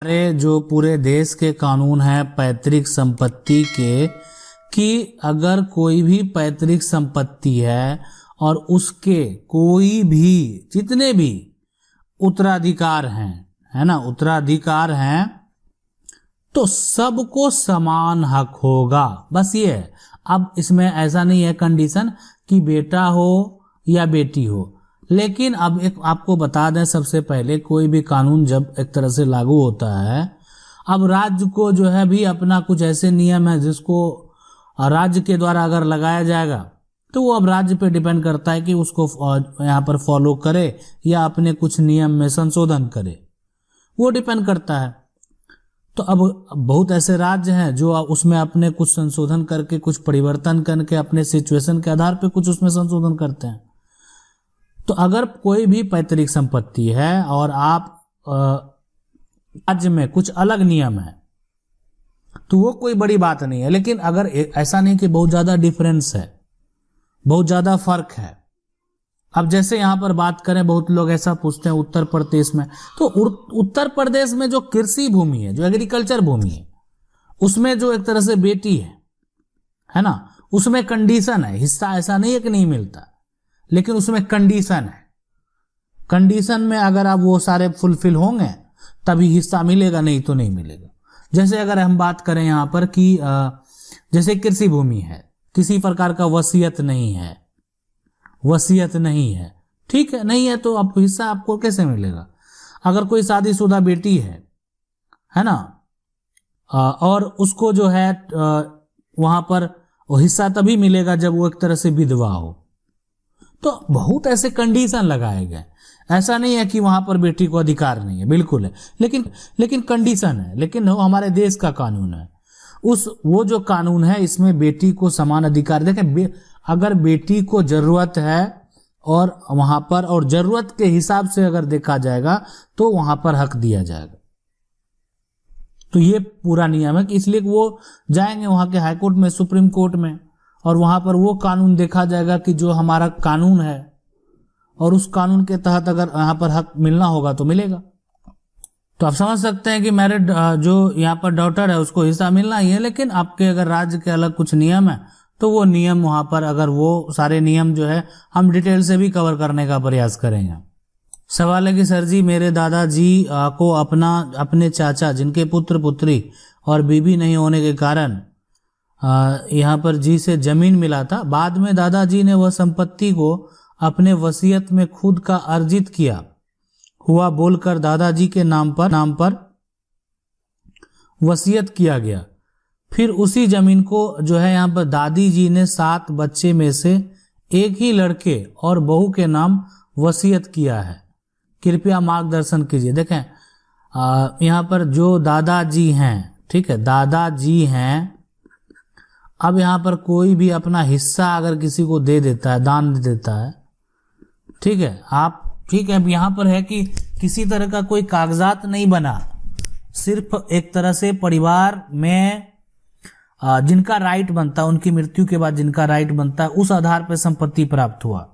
हमारे जो पूरे देश के कानून हैं पैतृक संपत्ति के, कि अगर कोई भी पैतृक संपत्ति है और उसके कोई भी जितने भी उत्तराधिकार हैं, है ना, उत्तराधिकार हैं, तो सबको समान हक होगा। बस ये है। अब इसमें ऐसा नहीं है कंडीशन कि बेटा हो या बेटी हो। लेकिन अब एक आपको बता दें, सबसे पहले कोई भी कानून जब एक तरह से लागू होता है, अब राज्य को जो है भी अपना कुछ ऐसे नियम है जिसको राज्य के द्वारा अगर लगाया जाएगा तो वो अब राज्य पे डिपेंड करता है कि उसको यहाँ पर फॉलो करे या अपने कुछ नियम में संशोधन करे, वो डिपेंड करता है। तो अब बहुत ऐसे राज्य हैं जो उसमें अपने कुछ संशोधन करके, कुछ परिवर्तन करके, अपने सिचुएशन के आधार पे कुछ उसमें संशोधन करते हैं। तो अगर कोई भी पैतृक संपत्ति है और आप राज्य में कुछ अलग नियम है तो वो कोई बड़ी बात नहीं है। लेकिन अगर ऐसा नहीं कि बहुत ज्यादा डिफरेंस है, बहुत ज्यादा फर्क है। अब जैसे यहां पर बात करें, बहुत लोग ऐसा पूछते हैं उत्तर प्रदेश में, तो उत्तर प्रदेश में जो कृषि भूमि है, जो एग्रीकल्चर भूमि है, उसमें जो एक तरह से बेटी है ना, उसमें कंडीशन है। हिस्सा ऐसा नहीं है कि नहीं मिलता, लेकिन उसमें कंडीशन है। कंडीशन में अगर आप वो सारे फुलफिल होंगे तभी हिस्सा मिलेगा, नहीं तो नहीं मिलेगा। जैसे अगर हम बात करें यहाँ पर कि जैसे कृषि भूमि है, किसी प्रकार का वसीयत नहीं है, वसीयत नहीं है, ठीक है, नहीं है, तो अब हिस्सा आपको कैसे मिलेगा? अगर कोई शादीशुदा बेटी है ना, और उसको जो है वहां पर हिस्सा तभी मिलेगा जब वो एक तरह से विधवा हो। तो बहुत ऐसे कंडीशन लगाए गए। ऐसा नहीं है कि वहां पर बेटी को अधिकार नहीं है, बिल्कुल है, लेकिन कंडीशन है। लेकिन वो हमारे देश का कानून है, वो जो कानून है इसमें बेटी को समान अधिकार। देखें, अगर बेटी को जरूरत है और वहां पर, और जरूरत के हिसाब से अगर देखा जाएगा तो वहां पर हक दिया जाएगा। तो ये पूरा नियम है कि इसलिए वो जाएंगे वहां के हाईकोर्ट में, सुप्रीम कोर्ट में, और वहां पर वो कानून देखा जाएगा कि जो हमारा कानून है, और उस कानून के तहत अगर यहाँ पर हक मिलना होगा तो मिलेगा। तो आप समझ सकते हैं कि मैरिड जो यहाँ पर डॉटर है उसको हिस्सा मिलना ही है। लेकिन आपके अगर राज्य के अलग कुछ नियम है तो वो नियम वहां पर, अगर वो सारे नियम जो है हम डिटेल से भी कवर करने का प्रयास करेंगे। सवाल है कि सर जी, मेरे दादाजी को अपने चाचा जिनके पुत्र पुत्री और बीबी नहीं होने के कारण यहाँ पर जी से जमीन मिला था, बाद में दादाजी ने वह संपत्ति को अपने वसीयत में खुद का अर्जित किया हुआ बोलकर दादाजी के नाम पर वसीयत किया गया। फिर उसी जमीन को जो है यहाँ पर दादी जी ने 7 बच्चे में से एक ही लड़के और बहू के नाम वसीयत किया है। कृपया मार्गदर्शन कीजिए। देखें, यहाँ पर जो दादाजी हैं, ठीक है, दादाजी हैं, अब यहाँ पर कोई भी अपना हिस्सा अगर किसी को दे देता है, दान दे देता है, ठीक है, आप, ठीक है, अब यहाँ पर है कि किसी तरह का कोई कागजात नहीं बना, सिर्फ एक तरह से परिवार में जिनका राइट बनता है, उनकी मृत्यु के बाद जिनका राइट बनता है, उस आधार पर संपत्ति प्राप्त हुआ,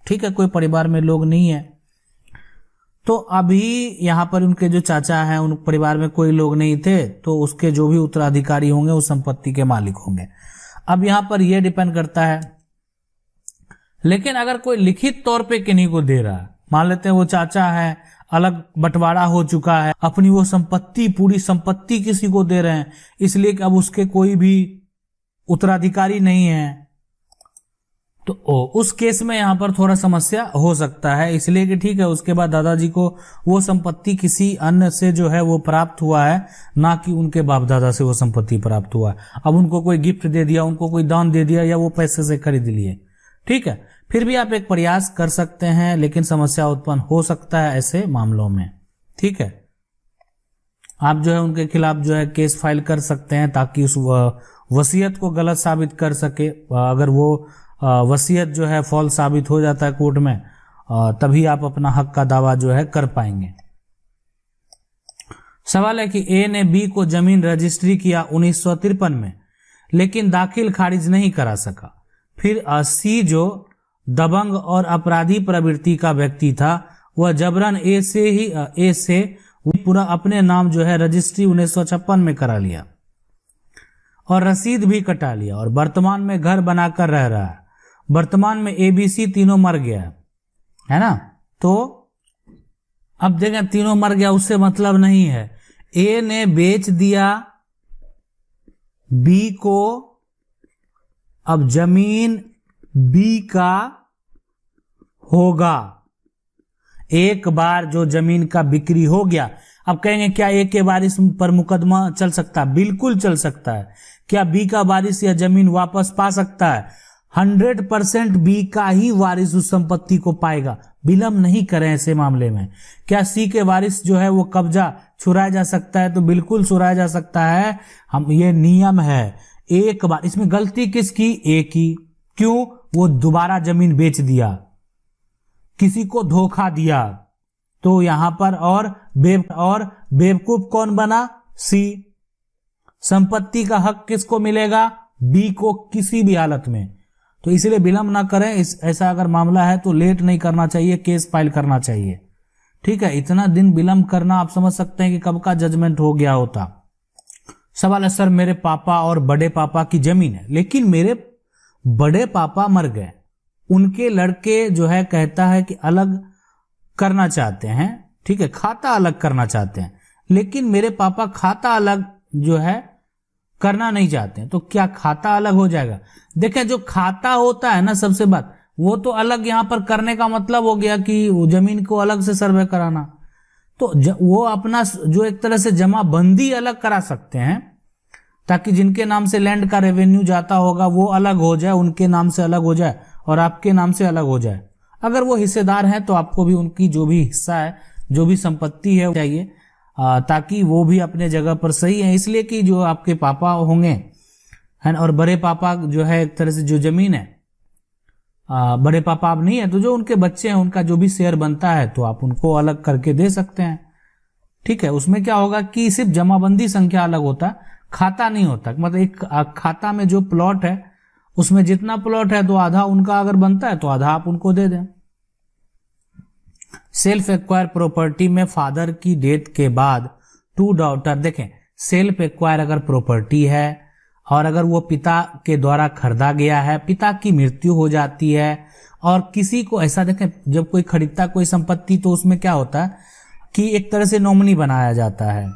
ठीक है, कोई परिवार में लोग नहीं है। तो अभी यहाँ पर उनके जो चाचा हैं, उन परिवार में कोई लोग नहीं थे, तो उसके जो भी उत्तराधिकारी होंगे उस संपत्ति के मालिक होंगे। अब यहाँ पर यह डिपेंड करता है। लेकिन अगर कोई लिखित तौर पे किन्हीं को दे रहा है, मान लेते हैं वो चाचा है, अलग बंटवारा हो चुका है, अपनी वो संपत्ति, पूरी संपत्ति किसी को दे रहे हैं, इसलिए कि अब उसके कोई भी उत्तराधिकारी नहीं है, तो उस केस में यहाँ पर थोड़ा समस्या हो सकता है। इसलिए कि ठीक है, उसके बाद दादाजी को वो संपत्ति किसी अन्य से जो है वो प्राप्त हुआ है, ना कि उनके बाप दादा से वो संपत्ति प्राप्त हुआ है। अब उनको कोई गिफ्ट दे दिया, उनको कोई दान दे दिया, या वो पैसे से खरीद लिए, ठीक है, फिर भी आप एक प्रयास कर सकते हैं, लेकिन समस्या उत्पन्न हो सकता है ऐसे मामलों में, ठीक है। आप जो है उनके खिलाफ जो है केस फाइल कर सकते हैं ताकि उस वसीयत को गलत साबित कर सके। अगर वो वसीयत जो है फॉल्स साबित हो जाता है कोर्ट में, तभी आप अपना हक का दावा जो है कर पाएंगे। सवाल है कि ए ने बी को जमीन रजिस्ट्री किया 1953 में, लेकिन दाखिल खारिज नहीं करा सका। फिर सी जो दबंग और अपराधी प्रवृत्ति का व्यक्ति था, वह जबरन ए से वो पूरा अपने नाम जो है रजिस्ट्री 1956 में करा लिया और रसीद भी कटा लिया और वर्तमान में घर बनाकर रह रहा है। वर्तमान में ABC तीनों मर गया है ना। तो अब देखें तीनों मर गया उससे मतलब नहीं है। A ने बेच दिया B को, अब जमीन B का होगा। एक बार जो जमीन का बिक्री हो गया, अब कहेंगे क्या A के वारिस पर मुकदमा चल सकता है? बिल्कुल चल सकता है। क्या B का वारिस या जमीन वापस पा सकता है? 100% B का ही वारिस उस संपत्ति को पाएगा। विलंब नहीं करें ऐसे मामले में। क्या C के वारिस जो है वो कब्जा छुड़ाया जा सकता है? तो बिल्कुल छुड़ाया जा सकता है। हम ये नियम है। एक बार इसमें गलती किसकी? A की। क्यों? वो दोबारा जमीन बेच दिया, किसी को धोखा दिया। तो यहां पर और बेवकूफ कौन बना? C। संपत्ति का हक किसको मिलेगा? B को, किसी भी हालत में। तो इसलिए विलंब ना करें। ऐसा अगर मामला है तो लेट नहीं करना चाहिए, केस फाइल करना चाहिए। ठीक है, इतना दिन विलंब करना आप समझ सकते हैं कि कब का जजमेंट हो गया होता। सवाल है सर मेरे पापा और बड़े पापा की जमीन है, लेकिन मेरे बड़े पापा मर गए, उनके लड़के जो है कहता है कि अलग करना चाहते हैं। ठीक है, खाता अलग करना चाहते हैं, लेकिन मेरे पापा खाता अलग जो है करना नहीं चाहते हैं। तो क्या खाता अलग हो जाएगा? देखें जो खाता होता है ना, सबसे बात वो तो अलग यहां पर करने का मतलब हो गया कि वो जमीन को अलग से सर्वे कराना। तो वो अपना जो एक तरह से जमाबंदी अलग करा सकते हैं, ताकि जिनके नाम से लैंड का रेवेन्यू जाता होगा वो अलग हो जाए, उनके नाम से अलग हो जाए और आपके नाम से अलग हो जाए। अगर वो हिस्सेदार हैं तो आपको भी उनकी जो भी हिस्सा है, जो भी संपत्ति है चाहिए, ताकि वो भी अपने जगह पर सही है। इसलिए कि जो आपके पापा होंगे है और बड़े पापा जो है एक तरह से जो जमीन है, बड़े पापा अब नहीं है तो जो उनके बच्चे हैं उनका जो भी शेयर बनता है तो आप उनको अलग करके दे सकते हैं। ठीक है, उसमें क्या होगा कि सिर्फ जमाबंदी संख्या अलग होता है, खाता नहीं होता। मतलब एक खाता में जो प्लॉट है उसमें जितना प्लॉट है तो आधा उनका अगर बनता है तो आधा आप उनको दे दें। सेल्फ एक्वायर प्रॉपर्टी में फादर की डेथ के बाद टू डॉटर, देखें सेल्फ एक्वायर अगर प्रॉपर्टी है और अगर वो पिता के द्वारा खरीदा गया है, पिता की मृत्यु हो जाती है और किसी को ऐसा, देखें जब कोई खरीदता कोई संपत्ति तो उसमें क्या होता है कि एक तरह से नॉमिनी बनाया जाता है।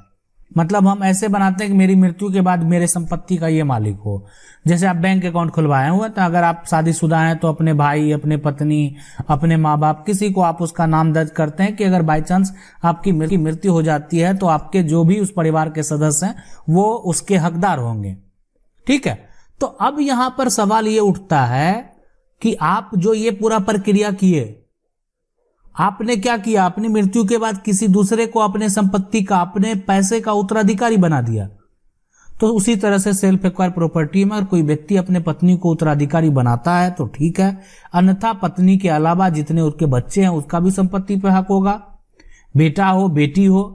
मतलब हम ऐसे बनाते हैं कि मेरी मृत्यु के बाद मेरे संपत्ति का ये मालिक हो। जैसे आप बैंक अकाउंट खुलवाए हुए तो अगर आप शादीशुदा हैं तो अपने भाई, अपने पत्नी, अपने माँ बाप, किसी को आप उसका नाम दर्ज करते हैं कि अगर बाई चांस आपकी मृत्यु हो जाती है तो आपके जो भी उस परिवार के सदस्य हैं वो उसके हकदार होंगे। ठीक है, तो अब यहां पर सवाल ये उठता है कि आप जो ये पूरा प्रक्रिया किए, आपने क्या किया? अपनी मृत्यु के बाद किसी दूसरे को अपने संपत्ति का, अपने पैसे का उत्तराधिकारी बना दिया। तो उसी तरह से सेल्फ एक्वायर प्रॉपर्टी में अगर कोई व्यक्ति अपने पत्नी को उत्तराधिकारी बनाता है तो ठीक है, अन्यथा पत्नी के अलावा जितने उसके बच्चे हैं उसका भी संपत्ति पे हक होगा, बेटा हो बेटी हो।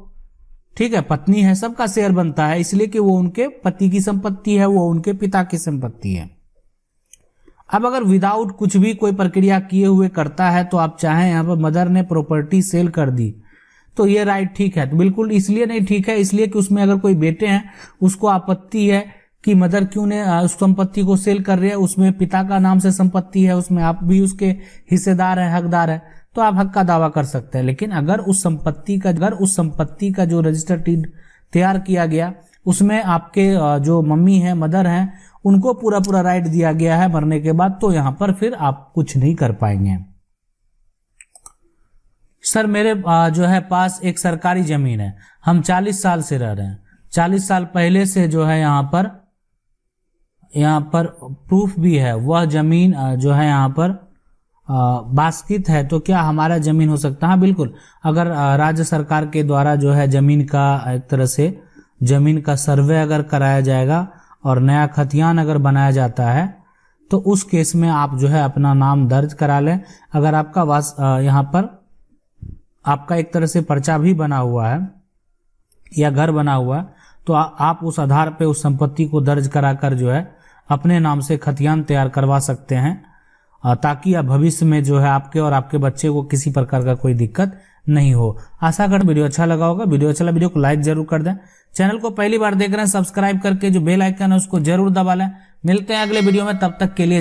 ठीक है, पत्नी है, सबका शेयर बनता है, इसलिए कि वो उनके पति की संपत्ति है, वो उनके पिता की संपत्ति है। अब अगर विदाउट कुछ भी कोई प्रक्रिया किए हुए करता है तो आप चाहें यहाँ पर मदर ने प्रॉपर्टी सेल कर दी तो ये राइट ठीक है? तो बिल्कुल इसलिए नहीं ठीक है, इसलिए कि उसमें अगर कोई बेटे हैं उसको आपत्ति है कि मदर क्यों ने उस संपत्ति को सेल कर रही है, उसमें पिता का नाम से संपत्ति है, उसमें आप भी उसके हिस्सेदार हैं, हकदार है, तो आप हक का दावा कर सकते हैं। लेकिन अगर उस संपत्ति का जो रजिस्टर डीड तैयार किया गया उसमें आपके जो मम्मी है, मदर हैं, उनको पूरा राइट दिया गया है मरने के बाद, तो यहां पर फिर आप कुछ नहीं कर पाएंगे। सर मेरे जो है पास एक सरकारी जमीन है, हम 40 साल से रह रहे हैं, 40 साल पहले से जो है यहाँ पर प्रूफ भी है, वह जमीन जो है यहाँ पर बास्कित है, तो क्या हमारा जमीन हो सकता है? हाँ बिल्कुल, अगर राज्य सरकार के द्वारा जो है जमीन का एक तरह से जमीन का सर्वे अगर कराया जाएगा और नया खतियान अगर बनाया जाता है तो उस केस में आप जो है अपना नाम दर्ज करा लें। अगर आपका यहाँ पर आपका एक तरह से पर्चा भी बना हुआ है या घर बना हुआ है तो आप उस आधार पे उस संपत्ति को दर्ज कराकर जो है अपने नाम से खतियान तैयार करवा सकते हैं ताकि भविष्य में जो है आपके और आपके बच्चे को किसी प्रकार का कोई दिक्कत नहीं हो। आशा करता हूं वीडियो अच्छा लगा होगा। वीडियो को लाइक जरूर कर दें। चैनल को पहली बार देख रहे हैं सब्सक्राइब करके जो बेल आइकन है उसको जरूर दबा लें। मिलते हैं अगले वीडियो में, तब तक के लिए